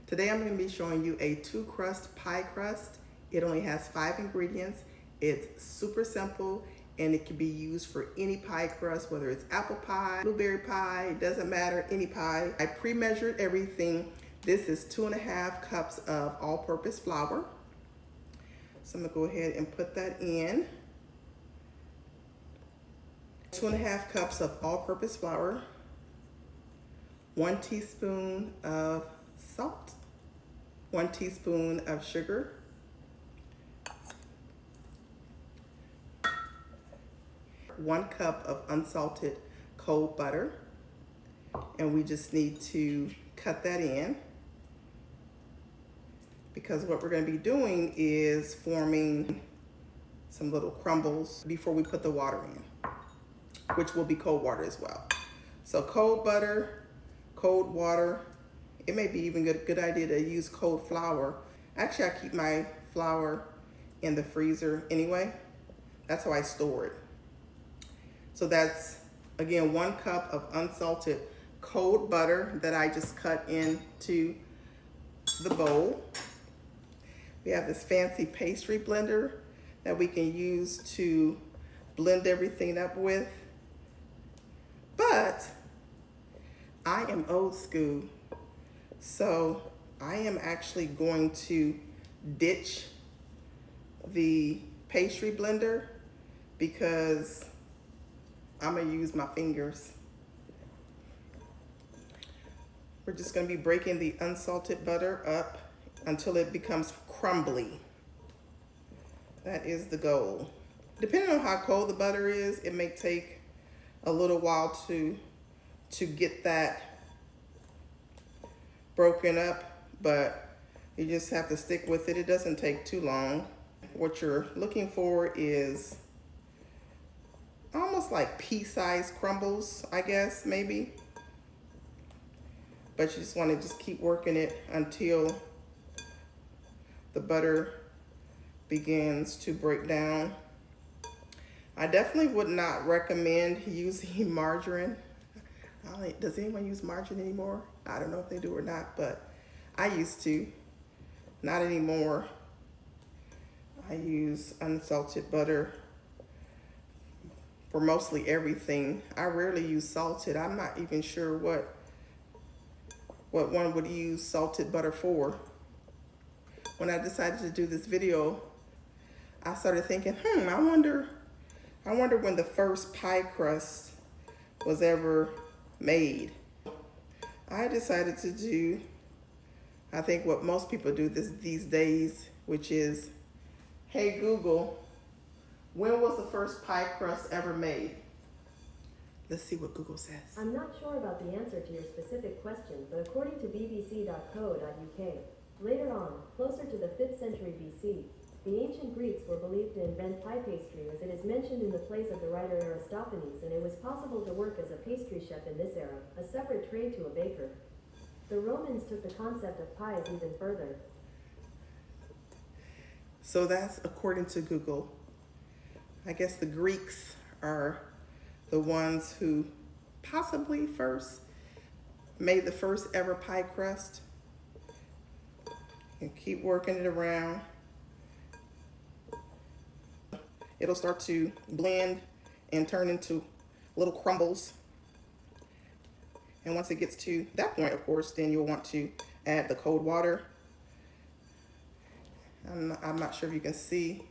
Today I'm going to be showing you a 2-crust pie crust. It only has 5 ingredients. It's super simple and it can be used for any pie crust, whether it's apple pie, blueberry pie, it doesn't matter, any pie. I pre-measured everything. This is 2.5 cups of all-purpose flour. So I'm going to go ahead and put that in. 2.5 cups of all-purpose flour. 1 teaspoon of salt. 1 teaspoon of sugar. 1 cup of unsalted cold butter. And we just need to cut that in, because what we're going to be doing is forming some little crumbles before we put the water in, which will be cold water as well. So cold butter, cold water. It may be even a good idea to use cold flour. Actually, I keep my flour in the freezer anyway. That's how I store it. So that's, again, 1 cup of unsalted cold butter that I just cut into the bowl. We have this fancy pastry blender that we can use to blend everything up with. But I am old school, so I am actually going to ditch the pastry blender because I'm gonna use my fingers. We're just gonna be breaking the unsalted butter up until it becomes crumbly. That is the goal. Depending on how cold the butter is, it may take a little while to get that broken up, but you just have to stick with it. It doesn't take too long. What you're looking for is almost like pea-sized crumbles, I guess, maybe. But you just want to just keep working it until the butter begins to break down. I definitely would not recommend using margarine. Does anyone use margarine anymore? I don't know if they do or not, but I used to. Not anymore. I use unsalted butter for mostly everything. I rarely use salted. I'm not even sure what one would use salted butter for. When I decided to do this video, I started thinking, I wonder when the first pie crust was ever made. I decided to do, I think what most people do these days, which is, hey Google, when was the first pie crust ever made? Let's see what Google says. I'm not sure about the answer to your specific question, but according to bbc.co.uk, later on, closer to the 5th century BC, the ancient Greeks were believed to invent pie pastry, as it is mentioned in the plays of the writer Aristophanes, and it was possible to work as a pastry chef in this era, a separate trade to a baker. The Romans took the concept of pies even further. So that's according to Google. I guess the Greeks are the ones who possibly first made the first ever pie crust. And keep working it around. It'll start to blend and turn into little crumbles. And once it gets to that point, of course, then you'll want to add the cold water. I'm not sure if you can see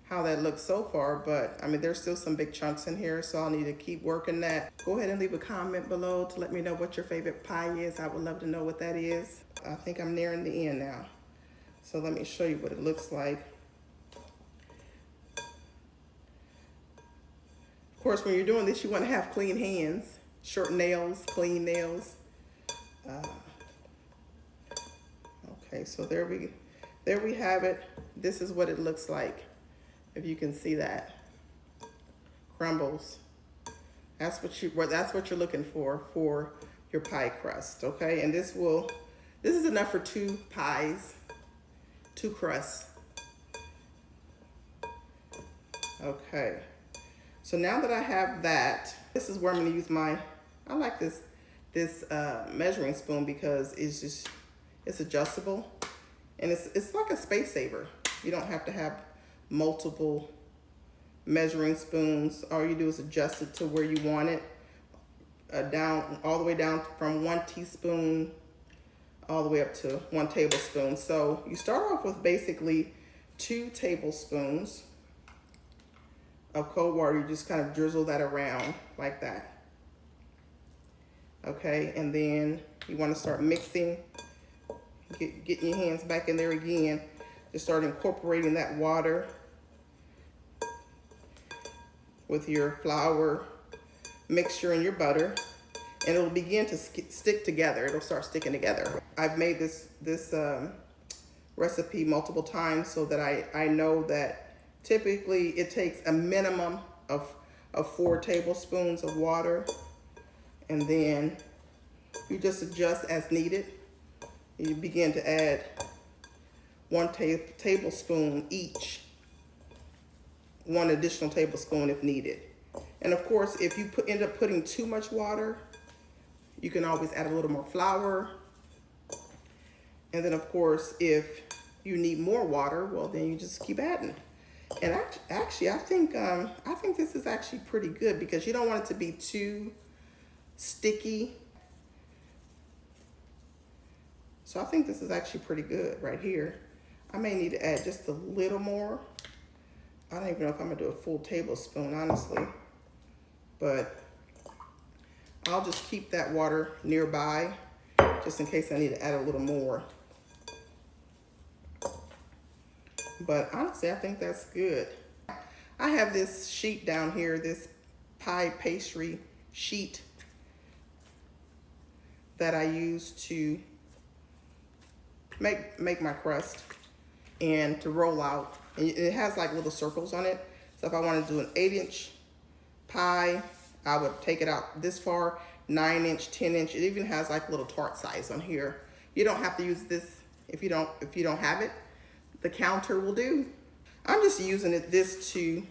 how that looks so far, but I mean, there's still some big chunks in here, so I'll need to keep working that. Go ahead and leave a comment below to let me know what your favorite pie is. I would love to know what that is. I think I'm nearing the end now. So let me show you what it looks like. Of course, when you're doing this, you want to have clean hands, short nails, clean nails. Okay, so there we have it. This is what it looks like. If you can see that, crumbles. That's what you're looking for your pie crust. Okay, and this is enough for 2 pies, 2 crusts. Okay, so now that I have that, this is where I'm going to use I like this measuring spoon because It's adjustable, and it's like a space saver. You don't have to have multiple measuring spoons. All you do is adjust it to where you want it, down all the way down from 1 teaspoon all the way up to 1 tablespoon. So you start off with basically 2 tablespoons of cold water. You just kind of drizzle that around like that. Okay, and then you want to start mixing, getting your hands back in there again. Just start incorporating that water with your flour mixture and your butter, and it'll begin to stick together. It'll start sticking together. I've made this recipe multiple times so that I know that typically it takes a minimum of 4 tablespoons of water, and then you just adjust as needed. You begin to add 1 tablespoon each, 1 additional tablespoon if needed. And of course, if you end up putting too much water, you can always add a little more flour. And then of course, if you need more water, well, then you just keep adding. And actually, I think this is actually pretty good because you don't want it to be too sticky. So I think this is actually pretty good right here. I may need to add just a little more. I don't even know if I'm gonna do a full tablespoon, honestly, but I'll just keep that water nearby just in case I need to add a little more. But honestly, I think that's good. I have this sheet down here, this pie pastry sheet that I use to make my crust and to roll out. And it has like little circles on it. So if I want to do an 8-inch pie, I would take it out this far, 9-inch, 10-inch. It even has like little tart size on here. You don't have to use this if you don't have it. The counter will do. I'm just using this to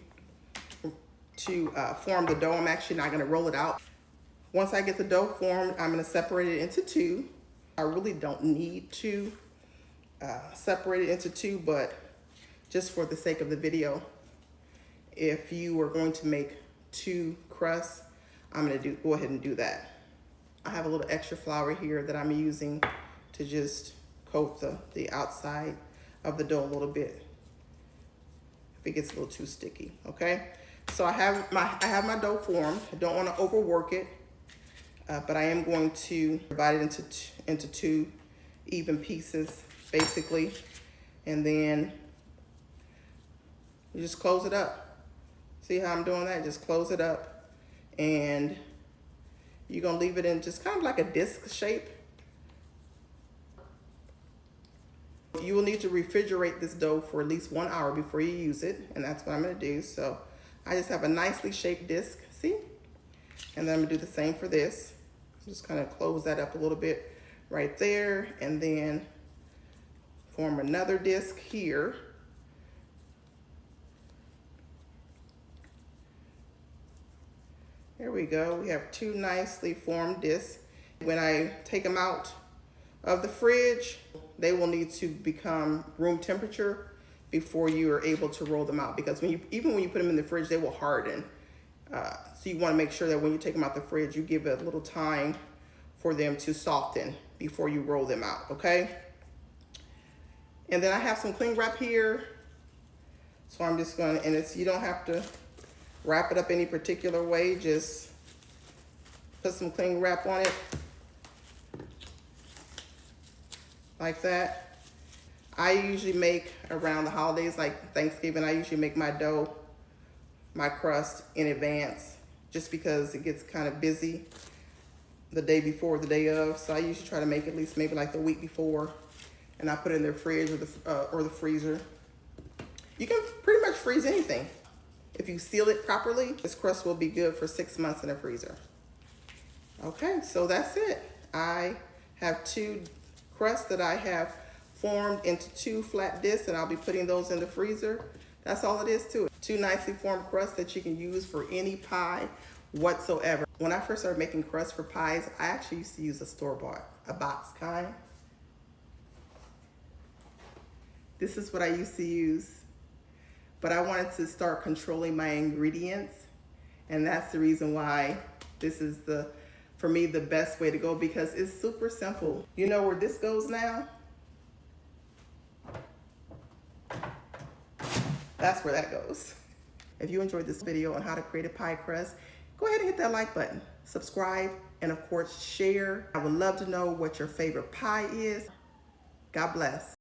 form the dough. I'm actually not going to roll it out. Once I get the dough formed, I'm going to separate it into 2. I really don't need to separate it into 2, but just for the sake of the video, if you are going to make 2 crusts, I'm going to go ahead and do that. I have a little extra flour here that I'm using to just coat the outside of the dough a little bit if it gets a little too sticky. Okay, so I have my dough formed. I don't want to overwork it, but I am going to divide it into 2 even pieces basically, and then you just close it up. See how I'm doing that? Just close it up, and you're gonna leave it in just kind of like a disc shape. You will need to refrigerate this dough for at least 1 hour before you use it, and that's what I'm gonna do. So I just have a nicely shaped disc, see? And then I'm gonna do the same for this. Just kind of close that up a little bit right there, and then form another disc here. There we go. We have 2 nicely formed discs. When I take them out of the fridge, they will need to become room temperature before you are able to roll them out, because even when you put them in the fridge, they will harden. So you want to make sure that when you take them out the fridge, you give it a little time for them to soften before you roll them out, okay? And then I have some cling wrap here. So I'm just gonna, and you don't have to wrap it up any particular way, just put some cling wrap on it, like that. I usually make around the holidays, like Thanksgiving, I usually make my dough, my crust in advance, just because it gets kind of busy the day before, the day of. So I usually try to make at least maybe like the week before, and I put it in the fridge or the freezer. You can pretty much freeze anything. If you seal it properly, this crust will be good for 6 months in the freezer. Okay, so that's it. I have 2 crusts that I have formed into 2 flat discs, and I'll be putting those in the freezer. That's all it is to it. 2 nicely formed crusts that you can use for any pie whatsoever. When I first started making crusts for pies, I actually used to use a store-bought, a box kind. This is what I used to use, but I wanted to start controlling my ingredients, and that's the reason why this is for me, the best way to go, because it's super simple. You know where this goes now? That's where that goes. If you enjoyed this video on how to create a pie crust, go ahead and hit that like button, subscribe, and of course share. I would love to know what your favorite pie is. God bless.